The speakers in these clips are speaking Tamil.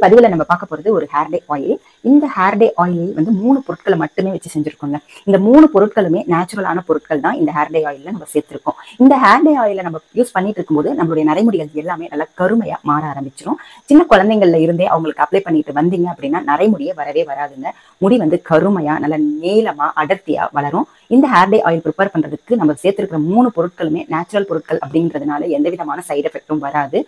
பதிவுல நம்ம பார்க்க போறது ஒரு ஹேர் டே ஆயில். இந்த ஹேர் டே ஆயில் வந்து 3 பொருட்களை மட்டுமே வச்சு செஞ்சிருக்கோங்க. இந்த 3 பொருட்களுமே நேச்சுரலான பொருட்கள் தான் இந்த ஹேர் டே ஆயில்ல நம்ம சேர்த்திருக்கோம். இந்த ஹேர் டே ஆயில நம்ம யூஸ் பண்ணிட்டு இருக்கும்போது நம்மளுடைய நரைமுடிகள் எல்லாமே நல்லா கருமையா மாற ஆரம்பிச்சிடும். சின்ன குழந்தைங்கள்ல இருந்தே அவங்களுக்கு அப்ளை பண்ணிட்டு வந்தீங்க அப்படின்னா நரைமுடியே வரவே வராதுங்க. முடி வந்து கருமையா நல்லா நீளமா அடர்த்தியா வளரும். இந்த ஹேர் டே ஆயில் ப்ரிப்பேர் பண்றதுக்கு நம்ம சேர்த்திருக்கிற 3 பொருட்களுமே நேச்சுரல் பொருட்கள் அப்படிங்கிறதுனால எந்த விதமான சைடு எஃபெக்டும் வராது.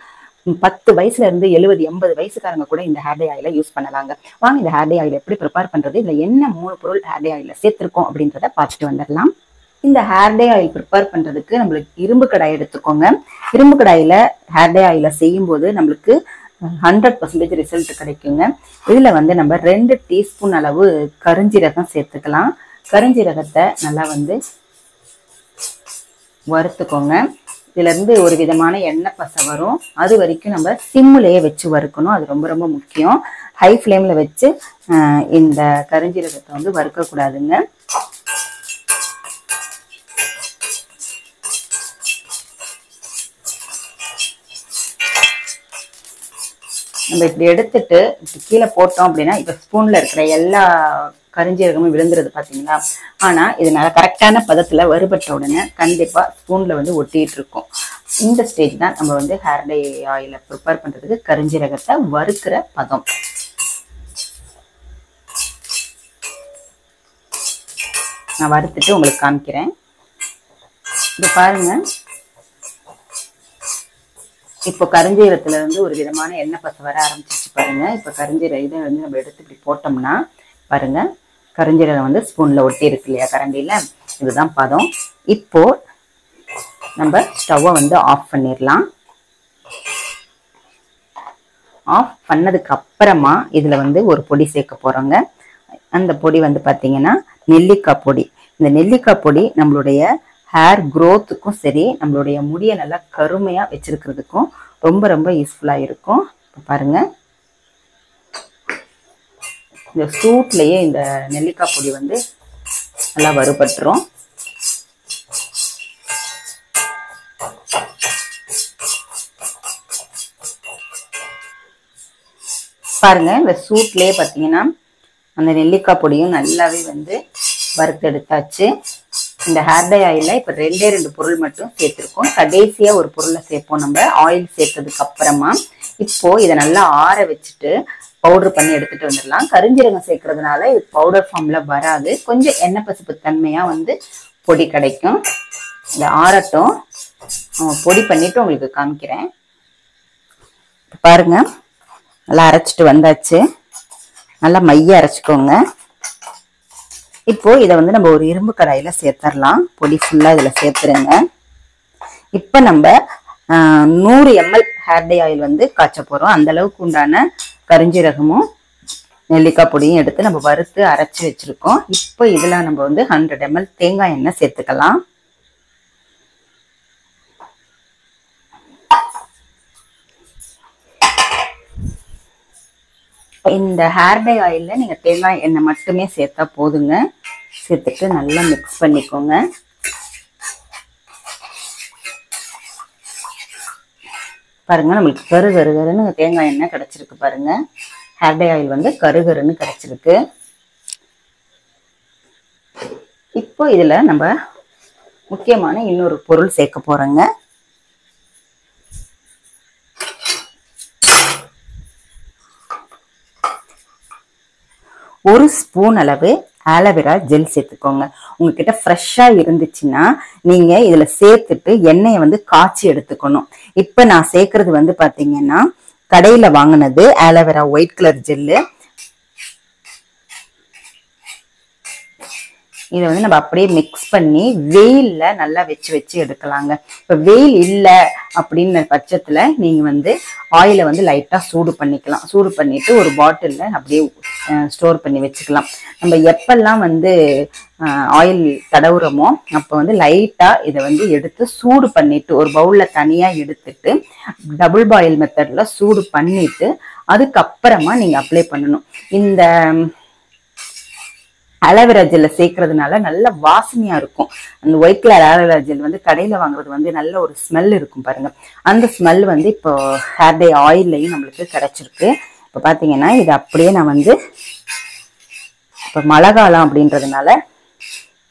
10 வயசுல இருந்து 70-80 வயசுக்காரங்க கூட இந்த ஹேர் டே ஆயில யூஸ் பண்ணலாங்க. வாங்க இந்த ஹேர் டே ஆயில் எப்படி ப்ரிப்பேர் பண்றது, இதுல என்ன 3 பொருள் ஹேர் டே ஆயில சேர்த்திருக்கோம் அப்படின்றத பார்த்துட்டு வந்துடலாம். இந்த ஹேர் டே ஆயில் ப்ரிப்பேர் பண்றதுக்கு நம்மளுக்கு இரும்பு கடாய் எடுத்துக்கோங்க. இரும்பு கடாயில ஹேர் டே ஆயில செய்யும் போது நம்மளுக்கு 100% ரிசல்ட் கிடைக்குங்க. இதுல வந்து நம்ம 2 டீஸ்பூன் அளவு கருஞ்சீரகம் சேர்த்துக்கலாம். கருஞ்சீரகத்தை நல்லா வந்து வறுத்துக்கோங்க. இதுல இருந்து ஒரு விதமான எண்ணெய் பசை வரும். அது வரைக்கும் நம்ம சிம்முலயே வச்சு வறுக்கணும். அது ரொம்ப ரொம்ப முக்கியம். ஹை ஃப்ளேம்ல வச்சு இந்த கருஞ்சீரகத்தை வந்து வறுக்க கூடாதுங்க. நம்ம இப்படி எடுத்துட்டு கீழே போட்டோம் அப்படின்னா இப்ப ஸ்பூன்ல இருக்கிற எல்லா கருஞ்சீரகமும் விழுந்துருது பாத்தீங்களா. ஆனா இது நல்லா கரெக்டான பதத்துல வறுபட்ட உடனே கண்டிப்பா ஸ்பூன்ல வந்து ஒட்டிட்டு இருக்கும். இந்த ஸ்டேஜ் தான் நம்ம வந்து ஹேர் டே ஆயில ப்ரிப்பேர் பண்றதுக்கு கருஞ்சீரகத்தை வறுக்கிற பதம். நான் வறுத்துட்டு உங்களுக்கு காமிக்கிறேன். இது பாருங்க, இப்போ கருஞ்சீரகத்துல இருந்து ஒரு விதமான எண்ணெய் பசை வர ஆரம்பிச்சிச்சு பாருங்க. இப்ப கருஞ்சீரகம் இதை வந்து நம்ம எடுத்து இப்படி போட்டோம்னா பாருங்க, கருஞ்சீரகம் வந்து ஸ்பூன்ல ஒட்டி இருக்கு இல்லையா கரண்டியில, இதுதான் பதம். இப்போ நம்ம ஸ்டவ்வை வந்து ஆஃப் பண்ணிடலாம். ஆஃப் பண்ணதுக்கு அப்புறமா இதுல வந்து ஒரு பொடி சேர்க்க போறோங்க. அந்த பொடி வந்து பாத்தீங்கன்னா நெல்லிக்காய் பொடி. இந்த நெல்லிக்காய் பொடி நம்மளுடைய ஹேர் க்ரோத்துக்கும் சரி, நம்மளுடைய முடியை நல்லா கருமையா வச்சிருக்கிறதுக்கும் ரொம்ப ரொம்ப யூஸ்ஃபுல்லா இருக்கும். பாருங்க, இந்த சூட்லயே இந்த நெல்லிக்காய் பொடி வந்து நல்லா வறுபட்டுரும். பாருங்க, இந்த சூட்லயே பாத்தீங்கன்னா அந்த நெல்லிக்காய் பொடியும் நல்லாவே வந்து வறுத்தெடுத்தாச்சு. இந்த ஹேர் டே ஆயில இப்ப 2 பொருள் மட்டும் சேர்த்திருக்கோம். கடைசியா ஒரு பொருளை சேர்ப்போம் நம்ம ஆயில் சேர்த்ததுக்கு அப்புறமா. இப்போ இதை நல்லா ஆற வச்சுட்டு பவுடர் பண்ணி எடுத்துட்டு வந்துடலாம். கருஞ்சீரகம் சேர்க்கறதுனால இது பவுடர் ஃபார்ம்ல வராது. கொஞ்சம் எண்ணெய் பசுப்பு தன்மையா வந்து பொடி கிடைக்கும். இந்த ஆறட்டும், பொடி பண்ணிட்டு உங்களுக்கு காமிக்கிறேன். பாருங்க, நல்லா அரைச்சிட்டு வந்தாச்சு. நல்லா மைய அரைச்சிக்கோங்க. இப்போ இதை வந்து நம்ம ஒரு இரும்பு கடாயில சேர்த்துடலாம். பொடி ஃபுல்லா இதுல சேர்த்துருங்க. இப்ப நம்ம 100 ml ஹேர் டே ஆயில் வந்து காய்ச்ச போறோம். அந்த அளவுக்கு உண்டான கருஞ்சீரகமும் நெல்லிக்காய் பொடியும் எடுத்து நம்ம வறுத்து அரைச்சி வச்சிருக்கோம். இப்போ இதுல நம்ம வந்து 100 ml தேங்காய் எண்ணெய் சேர்த்துக்கலாம். இந்த ஹேர் டே ஆயில்ல நீங்க தேங்காய் எண்ணெய் மட்டுமே சேர்த்தா போதுங்க. சேர்த்துட்டு நல்லா மிக்ஸ் பண்ணிக்கோங்க. பாருங்க, நம்மளுக்கு கருகருன்னு தேங்காய் எண்ணெய் கிடைச்சிருக்கு. பாருங்க, ஹேர் டே ஆயில் வந்து கருகருன்னு கிடைச்சிருக்கு. இப்போ இதுல நம்ம முக்கியமான இன்னொரு பொருள் சேர்க்க போறோங்க. ஒரு ஸ்பூன் அளவு ஆலோவேரா ஜெல் சேர்த்துக்கோங்க. உங்ககிட்ட ஃப்ரெஷ்ஷா இருந்துச்சுன்னா நீங்க இதுல சேர்த்துட்டு எண்ணெயை வந்து காய்ச்சி எடுத்துக்கணும். இப்ப நான் சேர்க்கறது வந்து பாத்தீங்கன்னா கடையில வாங்கினது ஆலோவேரா ஒயிட் கலர் ஜெல்லு. இதை வந்து நம்ம அப்படியே மிக்ஸ் பண்ணி வெயில்ல நல்லா வச்சு எடுக்கலாங்க. இப்ப வெயில் இல்லை அப்படின்னு பட்சத்துல நீங்க வந்து ஆயிலை வந்து லைட்டா சூடு பண்ணிக்கலாம். சூடு பண்ணிட்டு ஒரு பாட்டில்ல அப்படியே ஸ்டோர் பண்ணி வச்சுக்கலாம். நம்ம எப்பெல்லாம் வந்து ஆயில் தடவுறோமோ அப்போ வந்து லைட்டா இதை வந்து எடுத்து சூடு பண்ணிட்டு ஒரு பவுல்ல தனியா எடுத்துட்டு டபுள் பாயில் மெத்தட்ல சூடு பண்ணிட்டு அதுக்கப்புறமா நீங்க அப்ளை பண்ணணும். இந்த ஆலோவேரா ஜெல்ல சேர்க்கறதுனால நல்ல வாசனையா இருக்கும். அந்த ஒயிட் கலர் ஆலோவேரா ஜெல் வந்து கடையில வாங்குறது வந்து நல்ல ஒரு ஸ்மெல் இருக்கும் பாருங்க. அந்த ஸ்மெல் வந்து இப்போ ஹேர் டே ஆயில்லையும் நம்மளுக்கு கிடைச்சிருக்கு. இப்போ பார்த்தீங்கன்னா இது அப்படியே நான் வந்து இப்போ மழை காலம் அப்படின்றதுனால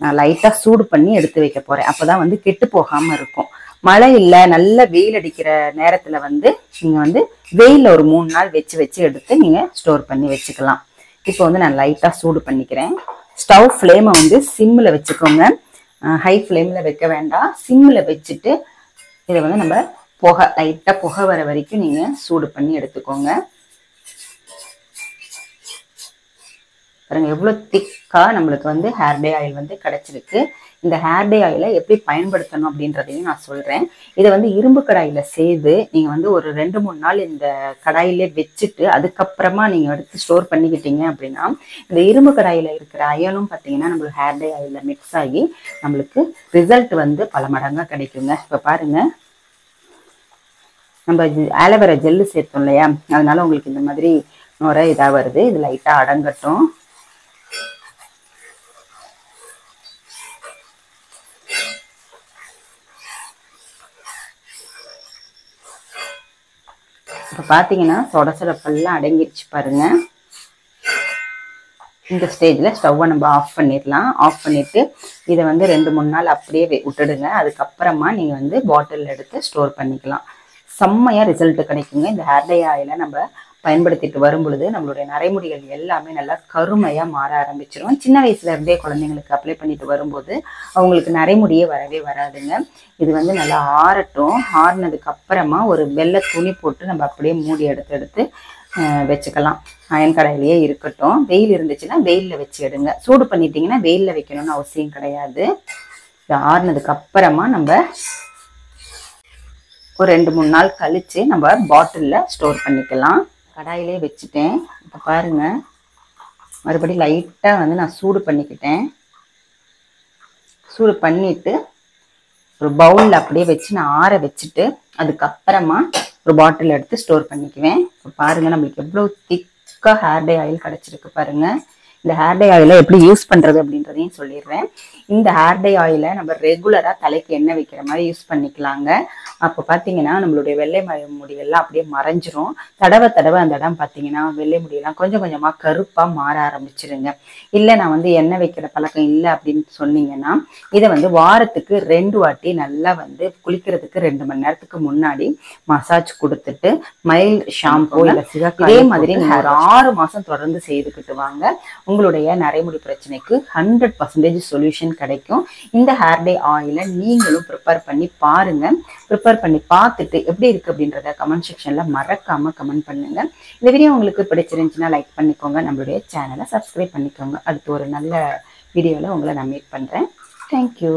நான் லைட்டாக சூடு பண்ணி எடுத்து வைக்க போகிறேன். அப்போ தான் வந்து கெட்டு போகாமல் இருக்கும். மழை இல்லை, நல்ல வெயில் அடிக்கிற நேரத்தில் வந்து நீங்கள் வந்து வெயிலில் ஒரு 3 நாள் வச்சு எடுத்து நீங்கள் ஸ்டோர் பண்ணி வச்சுக்கலாம். இப்போ வந்து நான் லைட்டாக சூடு பண்ணிக்கிறேன். ஸ்டவ் ஃப்ளேமை வந்து சிம்மில் வச்சுக்கோங்க, ஹை ஃப்ளேமில் வைக்க வேண்டாம். சிம்மில் வச்சுட்டு இதை வந்து நம்ம லைட்டாக புகை வர வரைக்கும் நீங்கள் சூடு பண்ணி எடுத்துக்கோங்க. பாருங்க எவ்வளோ திக்காக நம்மளுக்கு வந்து ஹேர் டே ஆயில் வந்து கிடைச்சிருக்கு. இந்த ஹேர் டே ஆயிலை எப்படி பயன்படுத்தணும் அப்படின்றதையும் நான் சொல்கிறேன். இதை வந்து இரும்பு கடாயில் செய்து நீங்கள் வந்து ஒரு 2-3 நாள் இந்த கடாயிலே வச்சுட்டு அதுக்கப்புறமா நீங்கள் எடுத்து ஸ்டோர் பண்ணிக்கிட்டீங்க அப்படின்னா இந்த இரும்பு கடாயில் இருக்கிற அயனும் பார்த்தீங்கன்னா நம்மளுக்கு ஹேர் டே ஆயிலில் மிக்ஸ் ஆகி நம்மளுக்கு ரிசல்ட் வந்து பல மடங்காக கிடைக்குங்க. இப்போ பாருங்கள், நம்ம ஆலோவேரா ஜெல்லு சேர்த்தோம் இல்லையா, அதனால உங்களுக்கு இந்த மாதிரி நுரை இதாக வருது. இது லைட்டாக அடங்கட்டும். இப்போ பார்த்தீங்கன்னா சொடசொடப்பெல்லாம் அடங்கிடுச்சு பாருங்க. இந்த ஸ்டேஜில் ஸ்டவ்வை நம்ம ஆஃப் பண்ணிடலாம். ஆஃப் பண்ணிவிட்டு இதை வந்து 2-3 நாள் அப்படியே விட்டுடுங்க. அதுக்கப்புறமா நீங்கள் வந்து பாட்டிலில் எடுத்து ஸ்டோர் பண்ணிக்கலாம். செம்மையாக ரிசல்ட் கிடைக்குங்க. இந்த ஹேர் டே ஆயிலை நம்ம பயன்படுத்திட்டு வரும் பொழுது நம்மளுடைய நரைமுடிகள் எல்லாமே நல்லா கருமையாக மாற ஆரம்பிச்சிடும். சின்ன வயசுல இருந்தே குழந்தைங்களுக்கு அப்ளை பண்ணிட்டு வரும்போது அவங்களுக்கு நரைமுடியே வரவே வராதுங்க. இது வந்து நல்லா ஆறட்டும். ஆறினதுக்கு அப்புறமா ஒரு வெள்ளை துணி போட்டு நம்ம அப்படியே மூடி எடுத்து வச்சுக்கலாம். அயன் கடாயிலேயே இருக்கட்டும். வெயில் இருந்துச்சுன்னா வெயிலில் வச்சு எடுங்க. சூடு பண்ணிட்டீங்கன்னா வெயிலில் வைக்கணும்னு அவசியம் கிடையாது. இது ஆறினதுக்கு அப்புறமா நம்ம ஒரு 2-3 நாள் கழிச்சு நம்ம பாட்டிலில் ஸ்டோர் பண்ணிக்கலாம். கடாயிலே வச்சுட்டேன். இப்போ பாருங்க, மறுபடியும் லைட்டாக வந்து நான் சூடு பண்ணிக்கிட்டேன். சூடு பண்ணிட்டு ஒரு பவுலில் அப்படியே வச்சு நான் ஆற வச்சுட்டு அதுக்கப்புறமா ஒரு பாட்டில் எடுத்து ஸ்டோர் பண்ணிக்குவேன். இப்போ பாருங்க நம்மளுக்கு எவ்வளோ திக்காக ஹேர் டே ஆயில் கிடச்சிருக்கு பாருங்க. இந்த ஹேர் டே ஆயிலை எப்படி யூஸ் பண்ணுறது அப்படின்றதையும் சொல்லிடுறேன். இந்த ஹேர் டே ஆயிலை நம்ம ரெகுலராக தலைக்கு எண்ணெய் வைக்கிற மாதிரி யூஸ் பண்ணிக்கலாங்க. அப்போ பார்த்தீங்கன்னா நம்மளுடைய வெள்ளை முடியெல்லாம் அப்படியே மறைஞ்சிரும். தடவை அந்த இடம் பார்த்தீங்கன்னா வெள்ளை முடியெல்லாம் கொஞ்சம் கொஞ்சமாக கருப்பாக மாற ஆரம்பிச்சிருங்க. இல்லை நான் வந்து எண்ணெய் வைக்கிற பழக்கம் இல்லை அப்படின்னு சொன்னீங்கன்னா இதை வந்து வாரத்துக்கு 2 வாட்டி நல்லா வந்து குளிக்கிறதுக்கு 2 மணி நேரத்துக்கு முன்னாடி மசாஜ் கொடுத்துட்டு மைல்ட் ஷாம்பு இல்லை சிகப்பு இதே மாதிரி நீங்கள் ஒரு 6 மாதம் தொடர்ந்து செய்துக்கிட்டு வாங்க. உங்களுடைய நரைமுடி பிரச்சனைக்கு 100% சொல்யூஷன் கிடைக்கும். இந்த ஹேர் டே ஆயிலை நீங்களும் ப்ரிப்பேர் பண்ணி பாருங்க. ப்ரிப்பேர் பண்ணி பார்த்துட்டு எப்படி இருக்கு அப்படின்றத கமெண்ட் செக்ஷன்ல மறக்காம கமெண்ட் பண்ணுங்க. இந்த வீடியோ உங்களுக்கு பிடிச்சிருந்துச்சுன்னா லைக் பண்ணிக்கோங்க. நம்மளுடைய சேனலை சப்ஸ்கிரைப் பண்ணிக்கோங்க. அடுத்து ஒரு நல்ல வீடியோவில் உங்களை நான் மீட் பண்ணுறேன். தேங்க்யூ.